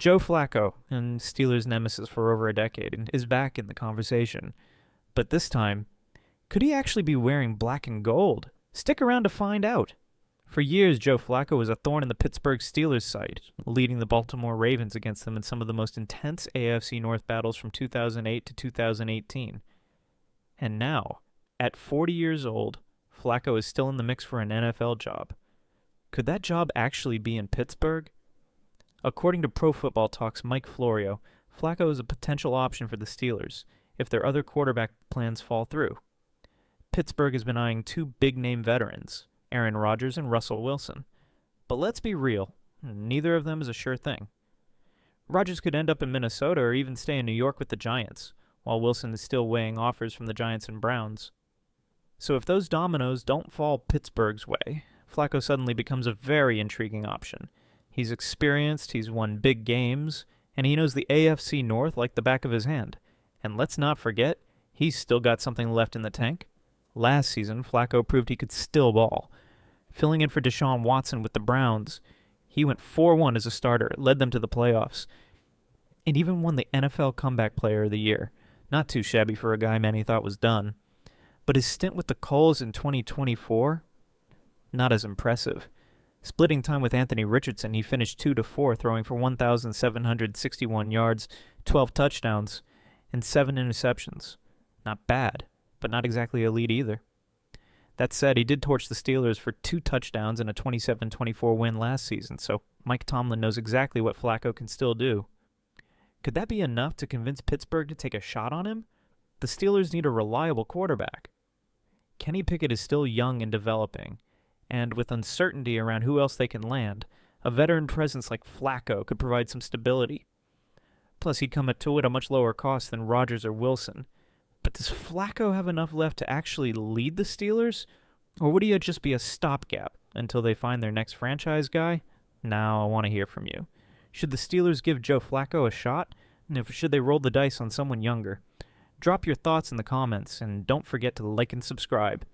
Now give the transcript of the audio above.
Joe Flacco, and Steelers' nemesis for over a decade, is back in the conversation. But this time, could he actually be wearing black and gold? Stick around to find out. For years, Joe Flacco was a thorn in the Pittsburgh Steelers' side, leading the Baltimore Ravens against them in some of the most intense AFC North battles from 2008 to 2018. And now, at 40 years old, Flacco is still in the mix for an NFL job. Could that job actually be in Pittsburgh? According to ProFootballTalk's Mike Florio, Flacco is a potential option for the Steelers if their other quarterback plans fall through. Pittsburgh has been eyeing two big-name veterans, Aaron Rodgers and Russell Wilson. But let's be real, neither of them is a sure thing. Rodgers could end up in Minnesota or even stay in New York with the Giants, while Wilson is still weighing offers from the Giants and Browns. So if those dominoes don't fall Pittsburgh's way, Flacco suddenly becomes a very intriguing option. He's experienced, he's won big games, and he knows the AFC North like the back of his hand. And let's not forget, he's still got something left in the tank. Last season, Flacco proved he could still ball. Filling in for Deshaun Watson with the Browns, he went 4-1 as a starter, led them to the playoffs, and even won the NFL Comeback Player of the Year. Not too shabby for a guy many thought was done. But his stint with the Colts in 2024? Not as impressive. Splitting time with Anthony Richardson, he finished 2-4, throwing for 1,761 yards, 12 touchdowns, and 7 interceptions. Not bad, but not exactly elite either. That said, he did torch the Steelers for 2 touchdowns in a 27-24 win last season, so Mike Tomlin knows exactly what Flacco can still do. Could that be enough to convince Pittsburgh to take a shot on him? The Steelers need a reliable quarterback. Kenny Pickett is still young and developing, and with uncertainty around who else they can land, a veteran presence like Flacco could provide some stability. Plus, he'd come to it at a much lower cost than Rodgers or Wilson. But does Flacco have enough left to actually lead the Steelers? Or would he just be a stopgap until they find their next franchise guy? Now I want to hear from you. Should the Steelers give Joe Flacco a shot? And should they roll the dice on someone younger? Drop your thoughts in the comments, and don't forget to like and subscribe.